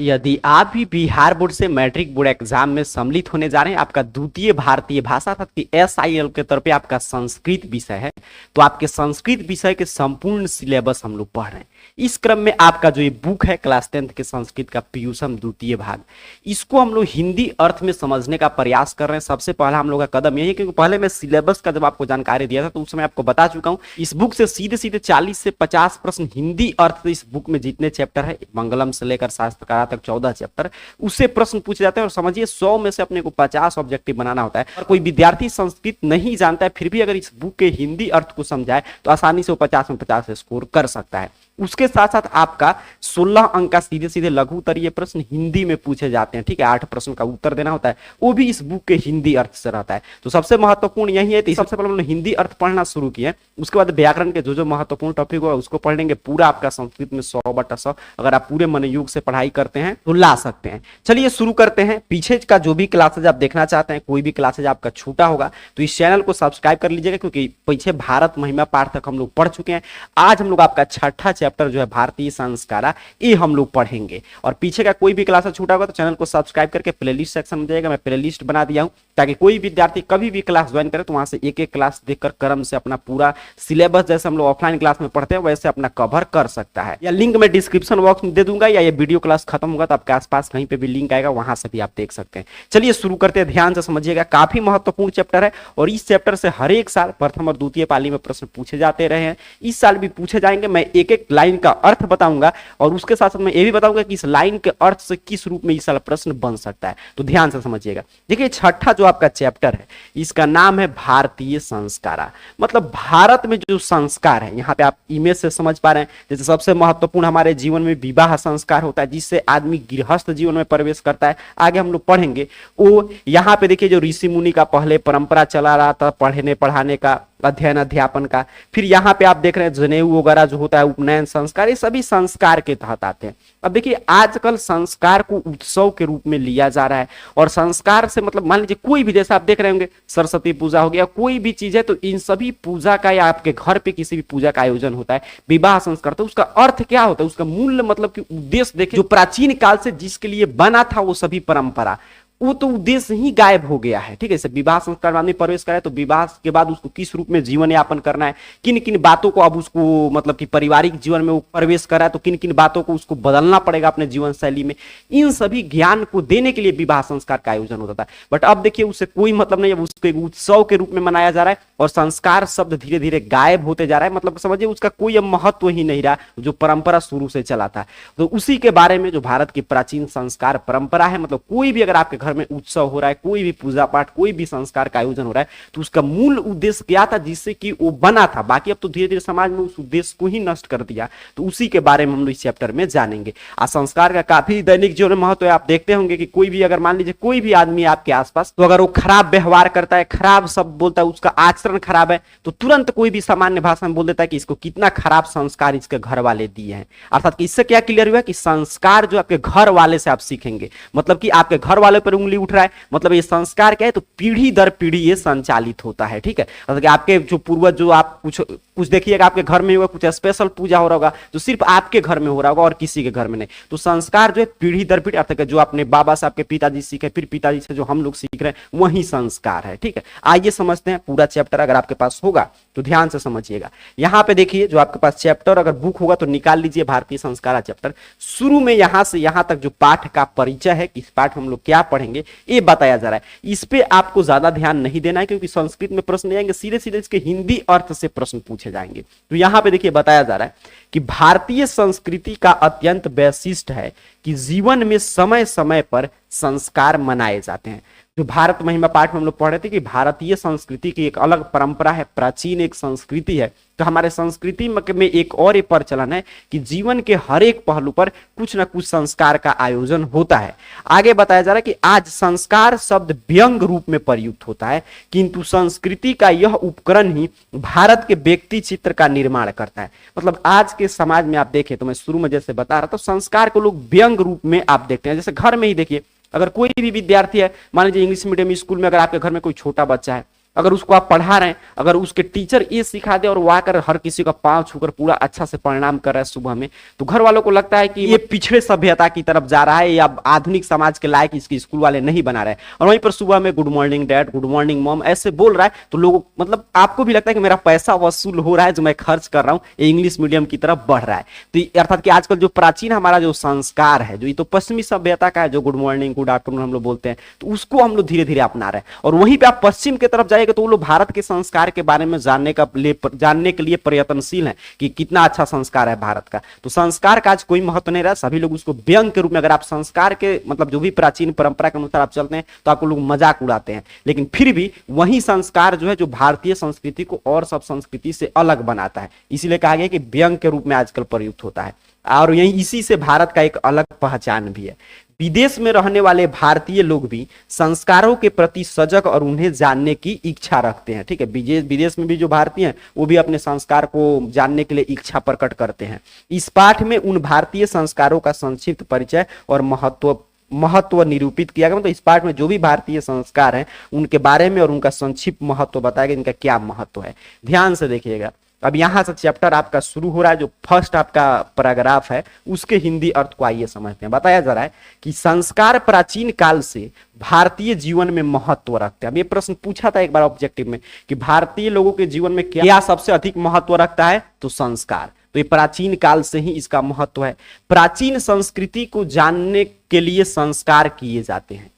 यदि आप भी बिहार बोर्ड से मैट्रिक बोर्ड एग्जाम में सम्मिलित होने जा रहे हैं, आपका द्वितीय भारतीय भाषा अर्थात कि SIL के तौर पे आपका संस्कृत विषय है, तो आपके संस्कृत विषय के संपूर्ण सिलेबस हम लोग पढ़ रहे हैं। इस क्रम में आपका जो ये बुक है क्लास 10th के संस्कृत का पीयूषम द्वितीय भाग, इसको हम लोग हिंदी अर्थ में समझने का प्रयास कर रहे हैं। सबसे पहला हम लोग का कदम यही है, क्योंकि पहले मैं सिलेबस का जब आपको जानकारी दिया था तो उस समय आपको बता चुका हूं, इस बुक से सीधे सीधे 40 से 50 प्रश्न हिंदी अर्थ इस बुक में जितने चैप्टर है, मंगलम से लेकर शास्त्रकारा तक 14 चैप्टर, उससे प्रश्न पूछे जाते हैं। और समझिए 100 में से अपने को 50 ऑब्जेक्टिव बनाना होता है। और कोई विद्यार्थी संस्कृत नहीं जानता है, फिर भी अगर इस बुक के हिंदी अर्थ को समझाए तो आसानी से वो 50 में 50 स्कोर कर सकता है। उसके साथ साथ आपका 16 अंक का सीधे सीधे लघु उत्तरीय प्रश्न हिंदी में पूछे जाते हैं। ठीक है, 8 प्रश्न का उत्तर देना होता है, वो भी इस बुक के हिंदी अर्थ से रहता है। तो सबसे महत्वपूर्ण यही है। तो सबसे पहले हमने हिंदी अर्थ पढ़ना शुरू किया, उसके बाद व्याकरण के जो महत्वपूर्ण टॉपिक होगा उसको पढ़ लेंगे। पूरा आपका संस्कृत में 100/100 अगर आप पूरे मनोयोग से पढ़ाई करते हैं तो ला सकते हैं। चलिए शुरू करते हैं। पीछे का जो भी क्लासेज आप देखना चाहते हैं, कोई भी क्लासेज आपका छूटा होगा तो इस चैनल को सब्सक्राइब कर लीजिएगा, क्योंकि पीछे भारत महिमा पाठ तक हम लोग पढ़ चुके हैं। आज हम लोग आपका छठा चैप्टर जो है भारतीय संस्कारा, ये हम लोग पढ़ेंगे। और पीछे का कोई भी क्लास छूटा होगा तो चैनल को सब्सक्राइब करके प्लेलिस्ट सेक्शन में जाइएगा। मैं प्लेलिस्ट बना दिया हूं ताकि कोई विद्यार्थी कभी भी क्लास ज्वाइन करे तो वहां से एक एक क्लास देखकर क्रम से अपना पूरा सिलेबस, जैसे हम लोग ऑफलाइन क्लास में पढ़ते हैं वैसे अपना कवर कर सकता है। या लिंक मैं डिस्क्रिप्शन बॉक्स में दे दूंगा, या ये वीडियो क्लास खत्म होगा तो आपके आसपास कहीं पे भी लिंक आएगा, वहां से भी आप देख सकते हैं। चलिए शुरू करते हैं, ध्यान से समझिएगा। काफी महत्वपूर्ण चैप्टर है और इस चैप्टर से हर एक साल प्रथम और द्वितीय पाली में प्रश्न पूछे जाते रहे हैं, इस साल भी पूछे जाएंगे। मैं एक एक लाइन का अर्थ बताऊंगा और उसके साथ साथ मैं ये भी बताऊंगा कि इस लाइन के अर्थ से किस रूप में इस साल प्रश्न बन सकता है। तो ध्यान से समझिएगा। देखिए छठा जो आपका चैप्टर है इसका नाम है भारतीय संस्कारा, मतलब भारत में जो संस्कार है। यहाँ पे आप इमेज से समझ पा रहे हैं, जैसे सबसे महत्वपूर्ण हमारे जीवन में विवाह संस्कार होता है, जिससे आदमी गृहस्थ जीवन में प्रवेश करता है। आगे हम लोग पढ़ेंगे वो। यहाँ पे देखिए जो ऋषि मुनि का पहले परंपरा चला रहा था पढ़ने पढ़ाने का, अध्ययन अध्यापन का, फिर यहाँ पे आप देख रहे हैं जनेऊ वगैरह जो होता है, उपनयन संस्कार, ये सभी संस्कार के तहत आते हैं। अब देखिए आजकल संस्कार को उत्सव के रूप में लिया जा रहा है, और संस्कार से मतलब मान लीजिए कोई भी, जैसा आप देख रहे होंगे सरस्वती पूजा हो गया, कोई भी चीज है तो इन सभी पूजा का, या आपके घर पे किसी भी पूजा का आयोजन होता है, विवाह संस्कार, तो उसका अर्थ क्या होता है, उसका मूल्य मतलब कि उद्देश्य देखिए, जो प्राचीन काल से जिसके लिए बना था वो सभी परंपरा, वो तो उद्देश्य ही गायब हो गया है। ठीक है, विवाह संस्कार में आदमी प्रवेश करे तो विवाह के बाद उसको किस रूप में जीवन यापन करना है, किन किन बातों को अब उसको मतलब कि पारिवारिक जीवन में वो प्रवेश करा है तो किन किन बातों को उसको बदलना पड़ेगा अपने जीवन शैली में, इन सभी ज्ञान को देने के लिए विवाह संस्कार का आयोजन होता था। बट अब देखिए उससे कोई मतलब नहीं है, उसको एक उत्सव के रूप में मनाया जा रहा है और संस्कार शब्द धीरे धीरे गायब होते जा रहा है। मतलब समझिए उसका कोई अब महत्व ही नहीं रहा, जो परंपरा शुरू से चला था। तो उसी के बारे में जो भारत की प्राचीन संस्कार परंपरा है, मतलब कोई भी अगर आपके घर में उत्सव हो रहा है, कोई भी पूजा पाठ, कोई भी संस्कार का आयोजन हो रहा है, तो उसका मूल उद्देश्य क्या था जिससे कि वो बना था। बाकी अब तो धीरे धीरे समाज में उस उद्देश्य को ही नष्ट कर दिया। तो उसी के बारे में हम लोग इस चैप्टर में जानेंगे। संस्कार का काफी दैनिक जीवन में महत्व है। आप देखते होंगे कि कोई भी अगर मान लीजिए कोई भी आदमी आपके आसपास, तो अगर वो खराब व्यवहार करता है, खराब शब्द बोलता है, उसका आचरण खराब है, तो तुरंत कोई भी सामान्य भाषा में बोल देता है कि इसको कितना खराब संस्कार इसके घर वाले दिए हैं। अर्थात कि इससे क्या क्लियर हुआ कि संस्कार जो आपके घर वाले से आप सीखेंगे, मतलब कि आपके घर वाले पर उंगली उठ रहा है, मतलब ये संस्कार क्या है, तो पीढ़ी दर पीढ़ी ये संचालित होता है। ठीक है, मतलब कि आपके जो पूर्वज, जो आप कुछ देखिएगा आपके घर में होगा, कुछ स्पेशल पूजा हो रहा होगा जो सिर्फ आपके घर में हो रहा होगा और किसी के घर में नहीं। तो संस्कार जो है पीढ़ी दर पीढ़ी, अर्थात जो अपने बाबा से आपके पिताजी सीखे, फिर पिताजी से जो हम लोग सीख रहे हैं, वही संस्कार है। ठीक है, आइए समझते हैं पूरा चैप्टर। अगर आपके पास होगा तो ध्यान से समझिएगा। यहाँ पे देखिए जो आपके पास चैप्टर अगर बुक होगा तो निकाल लीजिए भारतीय संस्कार चैप्टर। शुरू में यहां से यहां तक जो पाठ का परिचय है, किस पाठ हम लोग क्या पढ़ेंगे, ये बताया जा रहा है। इस पे आपको ज्यादा ध्यान नहीं देना है, क्योंकि संस्कृत में प्रश्न नहीं आएंगे, सीधे सीधे इसके हिंदी अर्थ से प्रश्न पूछे जाएंगे। तो यहां पे देखिए बताया जा रहा है कि भारतीय संस्कृति का अत्यंत वैशिष्ट है कि जीवन में समय समय पर संस्कार मनाए जाते हैं। जो भारत महिमा पाठ में हम लोग पढ़ रहे थे कि भारतीय संस्कृति की एक अलग परंपरा है, प्राचीन एक संस्कृति है। तो हमारे संस्कृति में एक और ये प्रचलन है कि जीवन के हर एक पहलू पर कुछ ना कुछ संस्कार का आयोजन होता है। आगे बताया जा रहा है कि आज संस्कार शब्द व्यंग रूप में प्रयुक्त होता है, किंतु संस्कृति का यह उपकरण ही भारत के व्यक्ति चित्र का निर्माण करता है। मतलब आज के समाज में आप देखें तो मैं शुरू में जैसे बता रहा था, संस्कार को लोग व्यंग रूप में आप देखते हैं। जैसे घर में ही देखिए, अगर कोई भी विद्यार्थी है, मान लीजिए इंग्लिश मीडियम स्कूल में, अगर आपके घर में कोई छोटा बच्चा है अगर उसको आप पढ़ा रहे हैं, अगर उसके टीचर ये सिखा दे और वो आकर हर किसी का पांव छूकर पूरा अच्छा से परिणाम कर रहा है सुबह में, तो घर वालों को लगता है कि ये पिछड़े सभ्यता की तरफ जा रहा है या आधुनिक समाज के लायक इसके स्कूल वाले नहीं बना रहे हैं। और वहीं पर सुबह में good morning dad, good morning mom ऐसे बोल रहा है, तो लोगों मतलब आपको भी लगता है कि मेरा पैसा वसूल हो रहा है जो मैं खर्च कर रहा हूँ, ये इंग्लिश मीडियम की तरफ बढ़ रहा है। तो अर्थात कि आजकल जो प्राचीन हमारा जो संस्कार है, जो ये तो पश्चिमी सभ्यता का है, जो गुड मॉर्निंग गुड आफ्टरनून हम लोग बोलते हैं, तो उसको हम लोग धीरे धीरे अपना रहे हैं। और वहीं पे आप पश्चिम की तरफ जाएंगे तो वो लोग भारत के संस्कार के बारे में जानने के लिए प्रयत्नशील हैं कि कितना अच्छा संस्कार है भारत का। तो संस्कार का आज कोई महत्व नहीं रहा, सभी लोग उसको व्यंग के रूप में, अगर आप संस्कार के मतलब जो भी प्राचीन परंपरा के अनुसार आप चलते हैं तो आपको लोग मजाक उड़ाते हैं, लेकिन फिर भी वही संस्कार जो है जो भारतीय संस्कृति को और सब संस्कृति से अलग बनाता है, इसीलिए कहा गया कि व्यंग के रूप में आजकल प्रयुक्त होता है। और यही इसी से भारत का एक अलग पहचान भी है। विदेश में रहने वाले भारतीय लोग भी संस्कारों के प्रति सजग और उन्हें जानने की इच्छा रखते हैं। ठीक है, विदेश में भी जो भारतीय हैं वो भी अपने संस्कार को जानने के लिए इच्छा प्रकट करते हैं। इस पाठ में उन भारतीय संस्कारों का संक्षिप्त परिचय और महत्व निरूपित किया गया। मतलब इस पाठ में जो भी भारतीय संस्कार हैं उनके बारे में और उनका संक्षिप्त महत्व बताया गया, इनका क्या महत्व है। ध्यान से देखिएगा, अब यहां से चैप्टर आपका शुरू हो रहा है। जो फर्स्ट आपका पैराग्राफ है उसके हिंदी अर्थ को आइए समझते हैं। बताया जा रहा है कि संस्कार प्राचीन काल से भारतीय जीवन में महत्व रखते हैं। अब ये प्रश्न पूछा था एक बार ऑब्जेक्टिव में कि भारतीय लोगों के जीवन में क्या सबसे अधिक महत्व रखता है, तो संस्कार। तो ये प्राचीन काल से ही इसका महत्व है। प्राचीन संस्कृति को जानने के लिए संस्कार किए जाते हैं।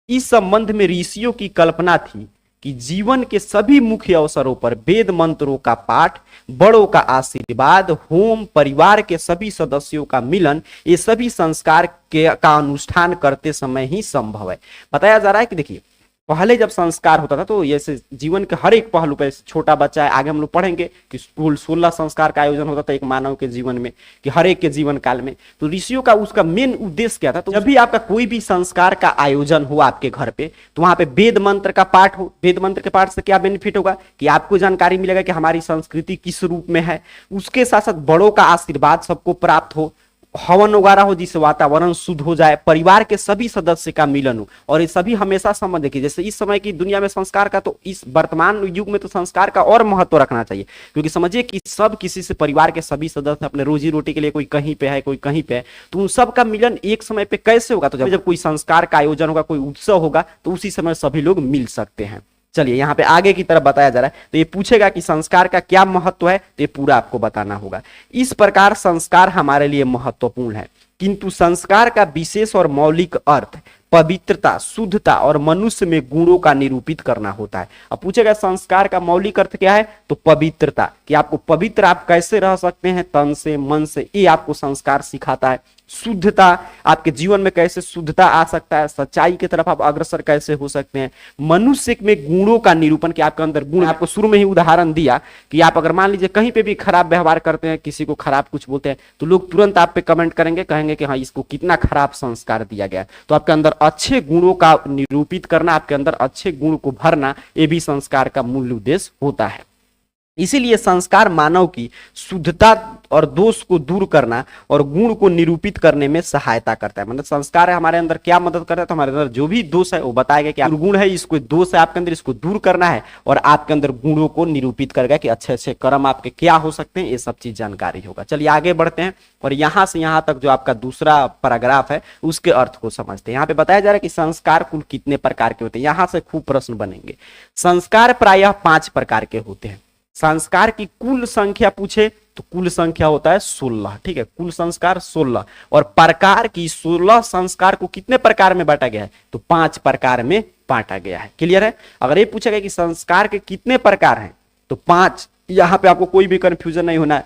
इस संबंध में ऋषियों की कल्पना थी कि जीवन के सभी मुख्य अवसरों पर वेद मंत्रों का पाठ, बड़ों का आशीर्वाद, होम, परिवार के सभी सदस्यों का मिलन, ये सभी संस्कार का अनुष्ठान करते समय ही संभव है। बताया जा रहा है कि देखिए पहले जब संस्कार होता था तो जैसे जीवन के हर एक पहलू पे, छोटा बच्चा है, आगे हम लोग पढ़ेंगे कि कुल 16 संस्कार का आयोजन होता था एक मानव के जीवन में, कि हर एक के जीवन काल में। तो ऋषियों का उसका मेन उद्देश्य क्या था, तो जब भी आपका कोई भी संस्कार का आयोजन हो आपके घर पे, तो वहां पे वेद मंत्र का पाठ हो। वेद मंत्र के पाठ से क्या बेनिफिट होगा कि आपको जानकारी मिलेगा कि हमारी संस्कृति किस रूप में है। उसके साथ साथ बड़ों का आशीर्वाद सबको प्राप्त हो, हवन वगैरह हो जिससे वातावरण शुद्ध हो जाए, परिवार के सभी सदस्य का मिलन हो। और ये सभी हमेशा समझ देखिए, जैसे इस समय की दुनिया में संस्कार का, तो इस वर्तमान युग में तो संस्कार का और महत्व रखना चाहिए, क्योंकि समझिए कि सब किसी से, परिवार के सभी सदस्य अपने रोजी रोटी के लिए, कोई कहीं पे है कोई कहीं पे है, तो उन सब का मिलन एक समय पे कैसे होगा, तो जब कोई संस्कार का आयोजन होगा, कोई उत्सव होगा, तो उसी समय सभी लोग मिल सकते हैं। चलिए यहाँ पे आगे की तरफ बताया जा रहा है, तो ये पूछेगा कि संस्कार का क्या महत्व है, तो ये पूरा आपको बताना होगा। इस प्रकार संस्कार हमारे लिए महत्वपूर्ण है, किंतु संस्कार का विशेष और मौलिक अर्थ पवित्रता, शुद्धता और मनुष्य में गुणों का निरूपित करना होता है। अब पूछेगा संस्कार का मौलिक अर्थ क्या है, तो पवित्रता, कि आपको पवित्र आप कैसे रह सकते हैं तन से, मन से, ये आपको संस्कार सिखाता है। शुद्धता, आपके जीवन में कैसे शुद्धता आ सकता है, सच्चाई की तरफ आप अग्रसर कैसे हो सकते हैं। मनुष्य में गुणों का निरूपण, कि आपके अंदर गुण, आपको शुरू में ही उदाहरण दिया कि आप अगर मान लीजिए कहीं पे भी खराब व्यवहार करते हैं, किसी को खराब कुछ बोलते हैं, तो लोग तुरंत आप पे कमेंट करेंगे, कहेंगे कि हाँ इसको कितना खराब संस्कार दिया गया। तो आपके अंदर अच्छे गुणों का निरूपित करना, आपके अंदर अच्छे गुण को भरना, ये भी संस्कार का मूल उद्देश्य होता है। इसीलिए संस्कार मानव की शुद्धता और दोष को दूर करना और गुण को निरूपित करने में सहायता करता है। मतलब संस्कार है हमारे अंदर क्या मदद करता है, तो हमारे अंदर जो भी दोष है वो बताएगा कि दुर्गुण है, इसको दोष है आपके अंदर, इसको दूर करना है, और आपके अंदर गुणों को निरूपित करेगा कि अच्छे अच्छे कर्म आपके क्या हो सकते हैं, ये सब चीज जानकारी होगा। चलिए आगे बढ़ते हैं और यहां से यहां तक जो आपका दूसरा पैराग्राफ है उसके अर्थ को समझते हैं। यहाँ पे बताया जा रहा है कि संस्कार कुल कितने प्रकार के होते हैं। यहां से खूब प्रश्न बनेंगे। संस्कार प्रायः 5 प्रकार के होते हैं। संस्कार की कुल संख्या पूछे तो कुल संख्या होता है 16। ठीक है, कुल संस्कार 16, और प्रकार की 16 संस्कार को कितने प्रकार में बांटा गया है, तो 5 प्रकार में बांटा गया है। क्लियर है। अगर ये पूछेगा कि संस्कार के कितने प्रकार हैं, तो 5। यहां पे आपको कोई भी कंफ्यूजन नहीं होना है।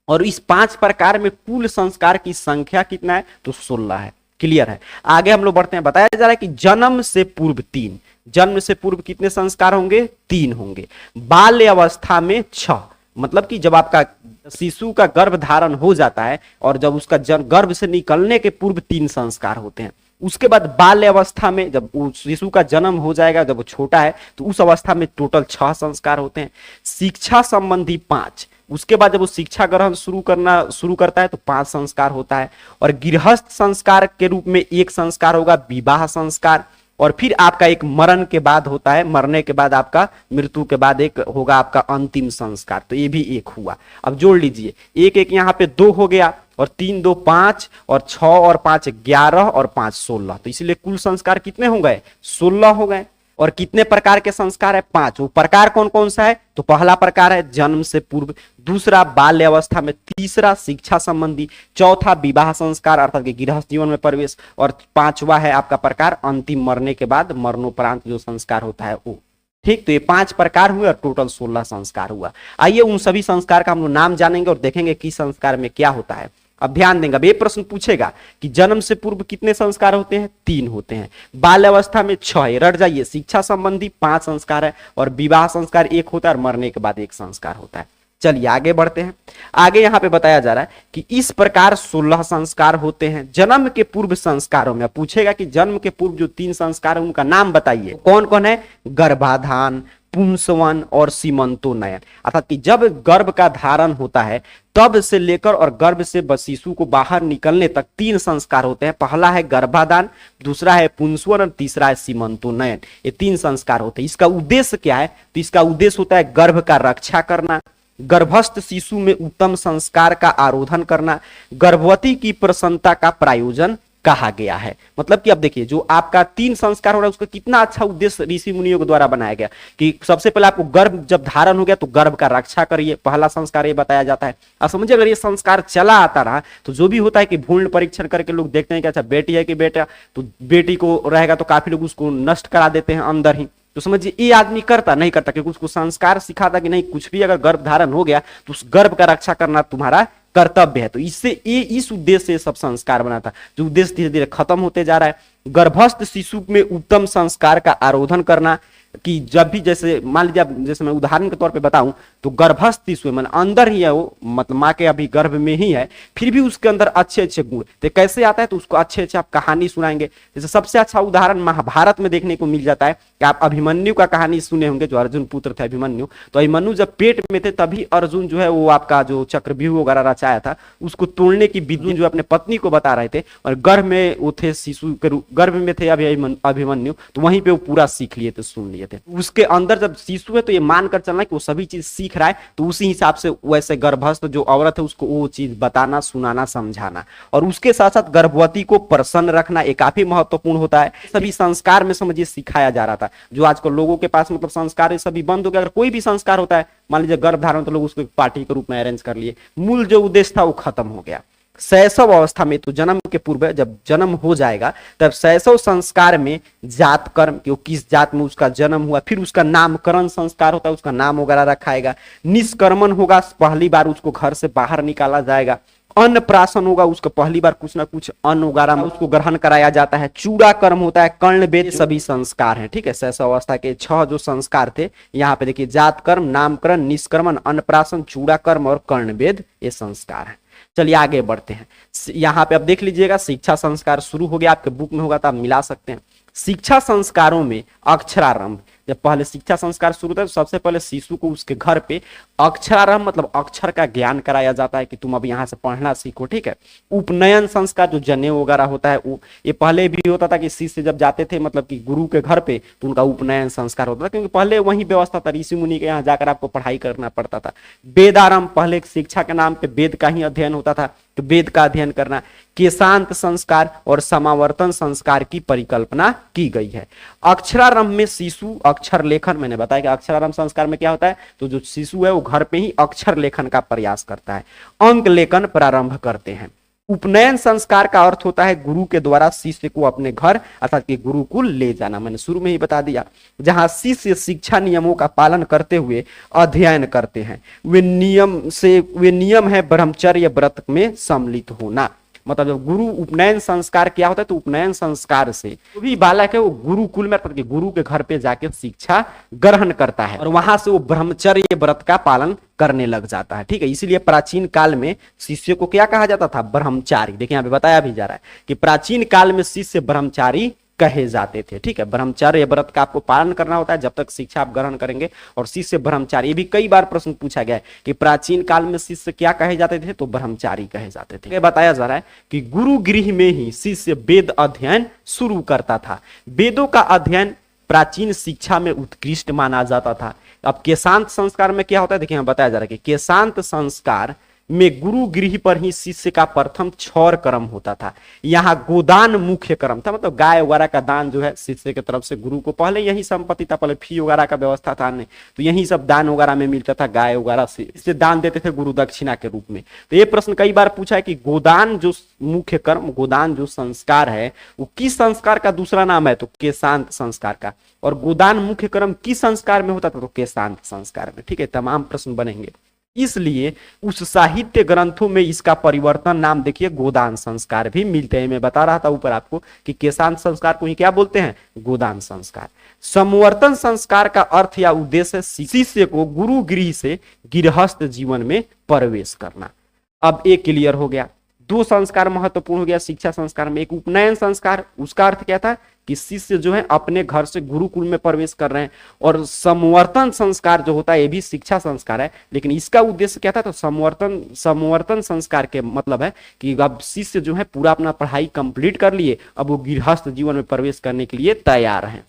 और इस 5 प्रकार में कुल संस्कार की संख्या कितना है, तो 16 है। क्लियर है। आगे हम लोग बढ़ते हैं। बताया जा रहा है कि जन्म से पूर्व 3, जन्म से पूर्व कितने संस्कार होंगे, 3 होंगे। बाल्य अवस्था में 6, मतलब कि जब आपका शिशु का गर्भ धारण हो जाता है और जब उसका गर्भ से निकलने के पूर्व 3 संस्कार होते हैं। उसके बाद बाल्य अवस्था में जब शिशु का जन्म हो जाएगा, जब वो छोटा है, तो उस अवस्था में टोटल 6 संस्कार होते हैं। शिक्षा संबंधी 5, उसके बाद जब वो शिक्षा ग्रहण शुरू करता है तो 5 संस्कार होता है। और गृहस्थ संस्कार के रूप में 1 संस्कार होगा, विवाह संस्कार। और फिर आपका एक मरण के बाद होता है, मरने के बाद आपका मृत्यु के बाद एक होगा आपका अंतिम संस्कार। तो ये भी एक हुआ। अब जोड़ लीजिए, एक एक यहाँ पे 2 हो गया और 3 2 5 और 6 और 5 11 और 5 16। तो इसलिए कुल संस्कार कितने हो गए? 16 हो गए। और कितने प्रकार के संस्कार है? 5। वो प्रकार कौन कौन सा है? तो पहला प्रकार है जन्म से पूर्व, दूसरा बाल्य अवस्था में, तीसरा शिक्षा संबंधी, चौथा विवाह संस्कार अर्थात कि गृहस्थ जीवन में प्रवेश, और 5वां है आपका प्रकार अंतिम मरने के बाद मरणोपरांत जो संस्कार होता है वो। ठीक, तो ये 5 प्रकार हुए और टोटल 16 संस्कार हुआ। आइए उन सभी संस्कार का हम लोग नाम जानेंगे और देखेंगे किस संस्कार में क्या होता है। अब ध्यान देंगे, अब ये प्रश्न पूछेगा कि जन्म से पूर्व कितने संस्कार होते हैं? 3 होते हैं। बाल्य अवस्था में 6 है, रट जाइए। शिक्षा संबंधी 5 संस्कार है और विवाह संस्कार 1 होता है और मरने के बाद 1 संस्कार होता है। चलिए आगे बढ़ते हैं। आगे यहाँ पे बताया जा रहा है कि इस प्रकार 16 संस्कार होते हैं। जन्म के पूर्व संस्कारों में पूछेगा कि जन्म के पूर्व जो 3 संस्कार है उनका नाम बताइए। कौन कौन है? गर्भाधान, पुंसवन और सीमंतोन्नयन। अर्थात कि जब गर्भ का धारण होता है तब से लेकर और गर्भ से शिशु को बाहर निकलने तक 3 संस्कार होते हैं। पहला है गर्भाधान, दूसरा है पुंसवन और तीसरा है सीमंतोन्नयन। ये 3 संस्कार होते हैं। इसका उद्देश्य क्या है? तो इसका उद्देश्य होता है गर्भ का रक्षा करना, गर्भस्थ शिशु में उत्तम संस्कार का आरोधन करना, गर्भवती की प्रसन्नता का प्रायोजन कहा गया है। मतलब कि अब देखिए जो आपका 3 संस्कार हो रहा है उसका कितना अच्छा उद्देश्य ऋषि मुनियों के द्वारा बनाया गया कि सबसे पहले आपको गर्भ जब धारण हो गया तो गर्भ का रक्षा करिए, पहला संस्कार ये बताया जाता है। अब समझिए अगर ये संस्कार चला आता रहा तो जो भी होता है कि भ्रूण परीक्षण करके लोग देखते हैं कि अच्छा बेटी है कि बेटा, तो बेटी को रहेगा तो काफी लोग उसको नष्ट करा देते हैं अंदर ही। तो समझिए ये आदमी करता नहीं करता क्योंकि उसको संस्कार सिखाता कि नहीं कुछ भी अगर गर्भ धारण हो गया तो उस गर्भ का रक्षा करना तुम्हारा कर्तव्य है। तो इससे ये इस उद्देश्य से सब संस्कार बना था, जो उद्देश्य धीरे धीरे खत्म होते जा रहा है। गर्भस्थ शिशु में उत्तम संस्कार का आरोधन करना कि जब भी जैसे मान लीजिए जैसे मैं उदाहरण के तौर पे बताऊं तो गर्भस्थ शिशु मतलब अंदर ही है वो, मतलब माँ के अभी गर्भ में ही है, फिर भी उसके अंदर अच्छे अच्छे गुण तो कैसे आता है तो उसको अच्छे अच्छे आप कहानी सुनाएंगे। जैसे सबसे अच्छा उदाहरण महाभारत में देखने को मिल जाता है कि आप अभिमन्यु का कहानी सुने होंगे, जो अर्जुन पुत्र थे अभिमन्यु। तो अभिमन्यु जब पेट में थे तभी अर्जुन जो है वो आपका जो चक्रव्यूह वगैरह रचाया था उसको तोड़ने की विधि जो अपने पत्नी को बता रहे थे, और गर्भ में वो थे शिशु के गर्भ में थे अभिमन्यु, तो वहीं पे वो पूरा सीख लिए थे, सुन लिए थे। उसके अंदर जब शिशु है तो ये मानकर चलना कि वो सभी चीज सीख रहा है, तो उसी हिसाब से वैसे गर्भस्थ जो औरत है उसको वो चीज बताना, सुनाना, समझाना, और उसके साथ साथ गर्भवती को प्रसन्न रखना ये काफी महत्वपूर्ण होता है। सभी संस्कार में समझिए सिखाया जा रहा था। जो आजकल लोगों के पास मतलब संस्कार सभी बंद हो गया। अगर कोई भी संस्कार होता है मान लीजिए गर्भ धारण तो लोग उसको पार्टी के रूप में अरेंज कर लिए, मूल जो उद्देश्य था वो खत्म हो गया। शैशव अवस्था में तो जन्म के पूर्व जब जन्म हो जाएगा तब शैशव संस्कार में जात कर्म कि वो किस जात में उसका जन्म हुआ, फिर उसका नामकरण संस्कार होता है, उसका नाम वगैरह रखाएगा। निष्कर्मण होगा, पहली बार उसको घर से बाहर निकाला जाएगा। अन्नप्राशन होगा, उसको पहली बार कुछ ना कुछ अन्न वगैरह उसको ग्रहण कराया जाता है। चूड़ा कर्म होता है, कर्णवेद, सभी संस्कार हैं। ठीक है, शैशव अवस्था के 6 जो संस्कार थे यहाँ पे देखिए, जात कर्म, नामकरण, निष्कर्मण, अन्नप्राशन, चूड़ा कर्म और कर्णवेद, ये संस्कार है। चलिए आगे बढ़ते हैं। यहाँ पे अब देख लीजिएगा शिक्षा संस्कार शुरू हो गया, आपके बुक में होगा तो आप मिला सकते हैं। शिक्षा संस्कारों में अक्षरारंभ, जब पहले शिक्षा संस्कार शुरू होता है तो सबसे पहले शिशु को उसके घर पे अक्षरारंभ मतलब अक्षर का ज्ञान कराया जाता है कि तुम अब यहाँ से पढ़ना सीखो। ठीक है। उपनयन संस्कार जो जनेऊ वगैरह होता है वो ये पहले भी होता था कि शिष्य जब जाते थे मतलब कि गुरु के घर पे तो उनका उपनयन संस्कार होता था, क्योंकि पहले वही व्यवस्था था, ऋषि मुनि के यहाँ जाकर आपको पढ़ाई करना पड़ता था। वेदारंभ, पहले शिक्षा के नाम पे वेद का ही अध्ययन होता था तो वेद का अध्ययन करना। केशांत संस्कार और समावर्तन संस्कार की परिकल्पना की गई है। अक्षरारंभ में शिशु अक्षर लेखन, मैंने बताया कि अक्षरारंभ संस्कार में क्या होता है तो जो शिशु है वो घर पे ही अक्षर लेखन का प्रयास करता है, अंक लेखन प्रारंभ करते हैं। उपनयन संस्कार का अर्थ होता है गुरु के द्वारा शिष्य को अपने घर अर्थात कि गुरुकुल ले जाना, मैंने शुरू में ही बता दिया, जहां शिष्य शिक्षा नियमों का पालन करते हुए अध्ययन करते हैं। वे नियम है ब्रह्मचर्य व्रत में सम्मिलित होना। मतलब जब गुरु उपनयन संस्कार क्या होता है तो उपनयन संस्कार से जो भी बालक है वो गुरुकुल में अर्थात गुरु के घर पे जाके शिक्षा ग्रहण करता है और वहां से वो ब्रह्मचर्य व्रत का पालन करने लग जाता है। ठीक है, इसीलिए प्राचीन काल में शिष्य को क्या कहा जाता था? ब्रह्मचारी। देखिए यहाँ पे बताया भी जा रहा है कि प्राचीन काल में शिष्य ब्रह्मचारी कहे जाते थे। ठीक है, ब्रह्मचर्य व्रत का आपको पालन करना होता है जब तक शिक्षा आप ग्रहण करेंगे। और शिष्य ब्रह्मचारी, ये भी कई बार प्रश्न पूछा गया है कि प्राचीन काल में शिष्य क्या कहे जाते थे, तो ब्रह्मचारी कहे जाते थे। ये बताया जा रहा है कि गुरु गृह में ही शिष्य वेद अध्ययन शुरू करता था। वेदों का अध्ययन प्राचीन शिक्षा में उत्कृष्ट माना जाता था। अब केशांत संस्कार में क्या होता है, देखिए यहाँ बताया जा रहा है कि केशांत संस्कार में गुरु गृह पर ही शिष्य का प्रथम क्षौर कर्म होता था। यहाँ गोदान मुख्य कर्म था, मतलब गाय वगैरह का दान जो है शिष्य की तरफ से गुरु को, पहले यही संपत्ति था, पहले फी वगैरह का व्यवस्था था नहीं, तो यही सब दान वगैरह में मिलता था, गाय वगैरह से दान देते थे गुरु दक्षिणा के रूप में। तो ये प्रश्न कई बार पूछा है कि गोदान जो मुख्य कर्म, गोदान जो संस्कार है वो किस संस्कार का दूसरा नाम है, तो केशांत संस्कार का। और गोदान मुख्य कर्म किस संस्कार में होता था, तो केशांत संस्कार में। ठीक है, तमाम प्रश्न बनेंगे, इसलिए उस साहित्य ग्रंथों में इसका परिवर्तन नाम देखिए गोदान संस्कार भी मिलते हैं। मैं बता रहा था ऊपर आपको कि केशांत संस्कार को ही क्या बोलते हैं, गोदान संस्कार। संवर्तन संस्कार का अर्थ या उद्देश्य शिष्य को गुरु गृह से गृहस्थ जीवन में प्रवेश करना। अब एक क्लियर हो गया, दो संस्कार महत्वपूर्ण हो गया शिक्षा संस्कार में। एक उपनयन संस्कार, उसका अर्थ क्या था कि शिष्य जो है अपने घर से गुरुकुल में प्रवेश कर रहे हैं। और संवर्तन संस्कार जो होता है ये भी शिक्षा संस्कार है, लेकिन इसका उद्देश्य क्या था, तो संवर्तन संस्कार के मतलब है कि अब शिष्य जो है पूरा अपना पढ़ाई कंप्लीट कर लिए, अब वो गृहस्थ जीवन में प्रवेश करने के लिए तैयार हैं।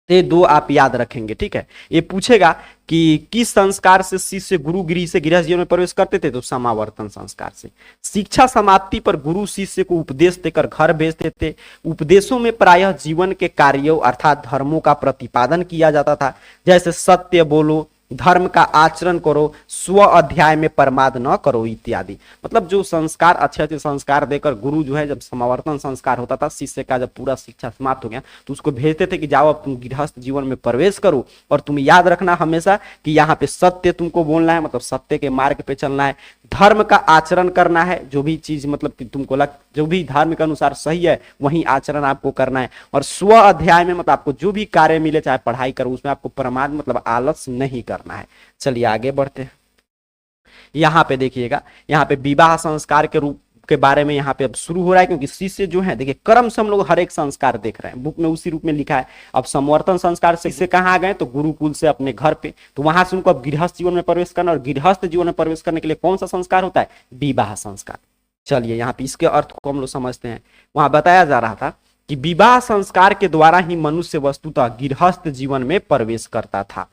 ये दो आप याद रखेंगे। ठीक है, ये पूछेगा कि किस संस्कार से शिष्य गुरु गृह से गृहस्थ जीवन में प्रवेश करते थे, तो समावर्तन संस्कार से। शिक्षा समाप्ति पर गुरु शिष्य को उपदेश देकर घर भेजते थे। उपदेशों में प्रायः जीवन के कार्यों अर्थात धर्मों का प्रतिपादन किया जाता था, जैसे सत्य बोलो, धर्म का आचरण करो, स्व अध्याय में प्रमाद न करो इत्यादि। मतलब जो संस्कार, अच्छे अच्छे संस्कार देकर गुरु जो है, जब समावर्तन संस्कार होता था, शिष्य का जब पूरा शिक्षा समाप्त हो गया तो उसको भेजते थे कि जाओ अब तुम गृहस्थ जीवन में प्रवेश करो, और तुम याद रखना हमेशा कि यहाँ पे सत्य तुमको बोलना है, मतलब सत्य के मार्ग पे चलना है, धर्म का आचरण करना है, जो भी चीज मतलब कि तुमको जो भी धर्म के अनुसार सही है वही आचरण आपको करना है। और स्व अध्याय में मतलब आपको जो भी कार्य मिले, चाहे पढ़ाई करो, उसमें आपको प्रमाद मतलब आलस नहीं करना है। चलिए आगे बढ़ते हैं। यहाँ पे देखिएगा, यहाँ पे विवाह संस्कार के रूप के बारे में यहाँ पे अब शुरू हो रहा है, क्योंकि शिष्य जो है, देखिए क्रम से हम लोग हर एक संस्कार देख रहे हैं, बुक में उसी रूप में लिखा है। अब संवर्तन संस्कार से कहाँ आ गए, तो गुरुकुल से अपने घर पे, तो वहां से उनको अब गृहस्थ जीवन में प्रवेश करना, और गृहस्थ जीवन में प्रवेश करने के लिए कौन सा संस्कार होता है, विवाह संस्कार। चलिए यहाँ पे इसके अर्थ को हम लोग समझते हैं। वहां बताया जा रहा था कि विवाह संस्कार के द्वारा ही मनुष्य वस्तुतः गृहस्थ जीवन में प्रवेश करता था।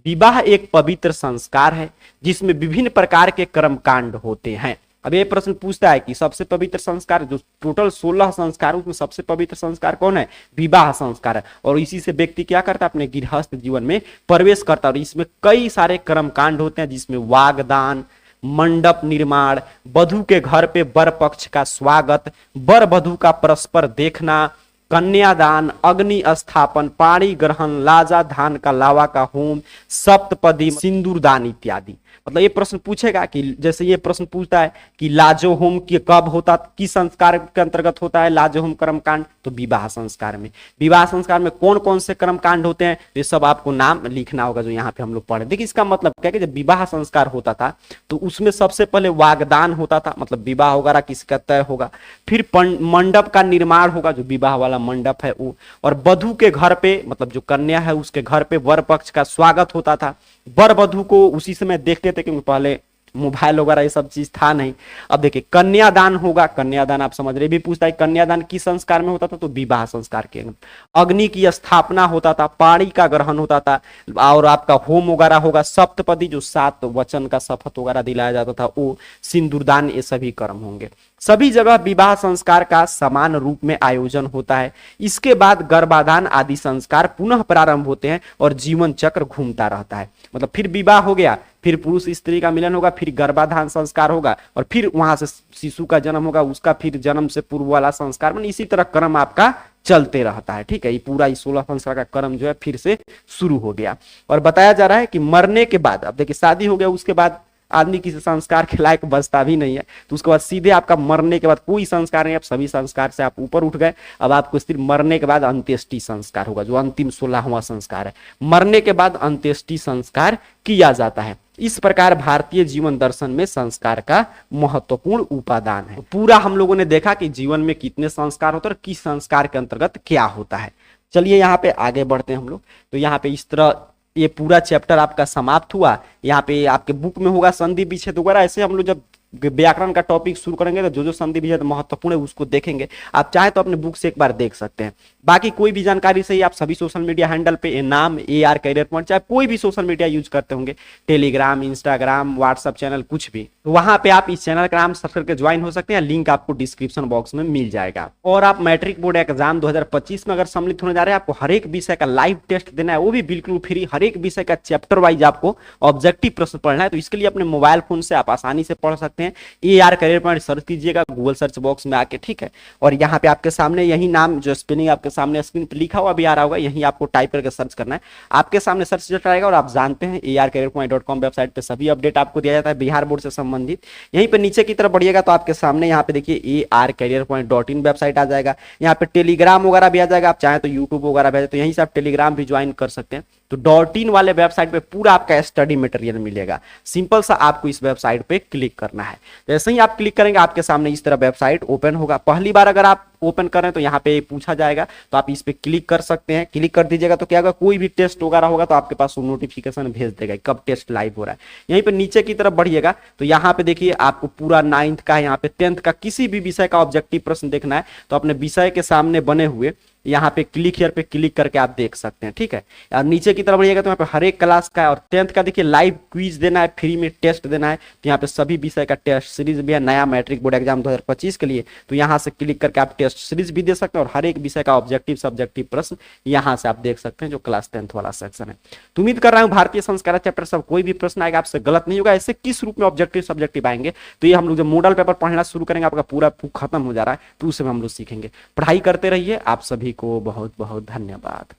विवाह एक पवित्र संस्कार है जिसमें विभिन्न प्रकार के कर्मकांड होते हैं। अब ये प्रश्न पूछता है कि सबसे पवित्र संस्कार, जो टोटल 16 संस्कार उसमें सबसे पवित्र संस्कार कौन है, विवाह संस्कार है। और इसी से व्यक्ति क्या करता है, अपने गृहस्थ जीवन में प्रवेश करता है। और इसमें कई सारे कर्मकांड होते हैं, जिसमें वागदान, मंडप निर्माण, वधू के घर पे वर पक्ष का स्वागत, वर वधू का परस्पर देखना, कन्यादान, अग्नि स्थापन, पाणी ग्रहण, लाजा धान का लावा का होम, सप्तपदी, सिंदूर दान इत्यादि। मतलब ये प्रश्न पूछेगा कि जैसे ये प्रश्न पूछता है कि लाजो होम की कब होता, किस संस्कार के अंतर्गत होता है लाजो होम कर्मकांड, तो विवाह संस्कार में। विवाह संस्कार में कौन कौन से कर्मकांड होते हैं, ये सब आपको नाम लिखना होगा जो यहाँ पे हम लोग पढ़े। देखिए इसका मतलब क्या है कि जब विवाह संस्कार होता था तो उसमें सबसे पहले वागदान होता था, मतलब विवाह वगैरह किसका तय होगा, फिर मंडप का निर्माण होगा, जो विवाह वाला मंडप है वो, और वधू के घर पे मतलब जो कन्या है उसके घर पे वर पक्ष का स्वागत होता था। वर वधू को उसी समय देखते थे, क्योंकि पहले मोबाइल वगैरह ये सब चीज था नहीं। अब देखिए कन्यादान होगा, कन्यादान आप समझ रहे, भी पूछता है कन्यादान किस संस्कार में होता था, तो विवाह संस्कार के। अग्नि की स्थापना होता था, पाणी का ग्रहण होता था, और आपका होम वगैरह होगा, सप्तपदी जो 7 वचन का शपथ वगैरह दिलाया जाता था वो, सिंदूरदान, ये सभी कर्म होंगे। सभी जगह विवाह संस्कार का समान रूप में आयोजन होता है। इसके बाद गर्भाधान आदि संस्कार पुनः प्रारंभ होते हैं और जीवन चक्र घूमता रहता है। मतलब फिर विवाह हो गया, फिर पुरुष स्त्री का मिलन होगा, फिर गर्भाधान संस्कार होगा, और फिर वहां से शिशु का जन्म होगा, उसका फिर जन्म से पूर्व वाला संस्कार, मतलब इसी तरह क्रम आपका चलते रहता है। ठीक है, ये पूरा 16 संस्कार का क्रम जो है फिर से शुरू हो गया। और बताया जा रहा है कि मरने के बाद, अब देखिए शादी हो गया, उसके बाद आदमी किसी संस्कार के लायक बचता भी नहीं है। तो उसके बाद सीधे आपका मरने के बाद कोई संस्कार नहीं, आप सभी संस्कार से आप ऊपर उठ गए। अब आपको सिर्फ मरने के बाद अंत्येष्टि संस्कार होगा, जो अंतिम 16वां संस्कार है। मरने के बाद अंत्येष्टि संस्कार किया जाता है। इस प्रकार भारतीय जीवन दर्शन में संस्कार का महत्वपूर्ण उपादान है। पूरा हम लोगों ने देखा कि जीवन में कितने संस्कार होते हैं और किस संस्कार के अंतर्गत क्या होता है। चलिए यहाँ पे आगे बढ़ते हैं हम लोग। तो यहाँ पे इस तरह ये पूरा चैप्टर आपका समाप्त हुआ। यहाँ पे आपके बुक में होगा संधि विच्छेद वगैरह। ऐसे हम लोग जब व्याकरण का टॉपिक शुरू करेंगे तो जो जो संधि विच्छेद महत्वपूर्ण है उसको देखेंगे। आप चाहे तो अपने बुक से एक बार देख सकते हैं। बाकी कोई भी जानकारी सही आप सभी सोशल मीडिया हैंडल पे नाम AR करियर पॉइंट, चाहे कोई भी सोशल मीडिया यूज करते होंगे, टेलीग्राम, इंस्टाग्राम, व्हाट्सएप चैनल, कुछ भी, तो वहां पे आप इस चैनल का नाम सर्च करके ज्वाइन हो सकते हैं। लिंक आपको डिस्क्रिप्शन बॉक्स में मिल जाएगा। और आप मैट्रिक बोर्ड एग्जाम 2025 में अगर सम्मिलित होने जा रहे हैं, आपको हर एक विषय का लाइव टेस्ट देना है, वो भी बिल्कुल फ्री। हर एक विषय का चैप्टर वाइज आपको ऑब्जेक्टिव प्रश्न पढ़ना है। तो इसके लिए अपने मोबाइल फोन से आप आसानी से पढ़ सकते हैं। AR करियर पॉइंट सर्च कीजिएगा गूगल सर्च बॉक्स में आके, ठीक है। और यहाँ पे आपके सामने यही नाम जो स्पेलिंग आपके सामने स्क्रीन पे लिखा हुआ भी आ रहा होगा, यही आपको टाइप करके सर्च करना है। आपके सामने सर्च रिजल्ट आएगा और आप जानते हैं arcareerpoint.com वेबसाइट पे सभी अपडेट आपको दिया जाता है बिहार बोर्ड से संबंधित। यहीं पे नीचे की तरफ बढ़िएगा तो आपके सामने यहाँ पे देखिए arcareerpoint.in वेबसाइट आ जाएगा। यहाँ पे टेलीग्राम वगैरह भी आ जाएगा। आप चाहें तो यूट्यूब वगैरह भी आ जाए, तो यहीं से आप टेलीग्राम भी ज्वाइन कर सकते हैं। तो .in वाले वेबसाइट पे पूरा आपका स्टडी मटेरियल मिलेगा। सिंपल सा आपको इस वेबसाइट पे क्लिक करना है। जैसे ही आप क्लिक करेंगे आपके सामने इस तरह वेबसाइट ओपन होगा। पहली बार अगर आप ओपन करें तो यहाँ पे पूछा जाएगा, तो आप इस पे क्लिक कर सकते हैं। क्लिक कर दीजिएगा तो क्या होगा, कोई भी टेस्ट वगैरह होगा तो आपके पास नोटिफिकेशन भेज देगा कब टेस्ट लाइव हो रहा है। यहीं पे नीचे की तरफ बढ़िएगा तो यहाँ पे देखिए आपको पूरा 9th का, यहाँ पे 10th का किसी भी विषय का ऑब्जेक्टिव प्रश्न देखना है तो अपने विषय के सामने बने हुए यहाँ पे क्लिक हियर पे क्लिक करके आप देख सकते हैं, ठीक है। और नीचे की तरफ बढ़िएगा तो यहाँ पे हर एक क्लास का और 10th का देखिए लाइव क्विज देना है, फ्री में टेस्ट देना है। तो यहाँ पे सभी विषय का टेस्ट सीरीज भी है, नया मैट्रिक बोर्ड एग्जाम 2025 के लिए। तो यहाँ से क्लिक करके आप टेस्ट सीरीज भी दे सकते हैं और हर एक विषय का ऑब्जेक्टिव सब्जेक्टिव प्रश्न यहाँ से आप देख सकते हैं, जो क्लास 10th वाला सेक्शन है। तो उम्मीद कर रहा हूँ भारतीय संस्कार चैप्टर सब कोई भी प्रश्न आएगा आपसे गलत नहीं होगा। ऐसे किस रूप में ऑब्जेक्टिव सब्जेक्टिव आएंगे, तो ये हम लोग जब मॉडल पेपर पढ़ना शुरू करेंगे, आपका पूरा खत्म हो जा रहा है, तो उसे हम लोग सीखेंगे। पढ़ाई करते रहिए। आप सभी को बहुत बहुत धन्यवाद।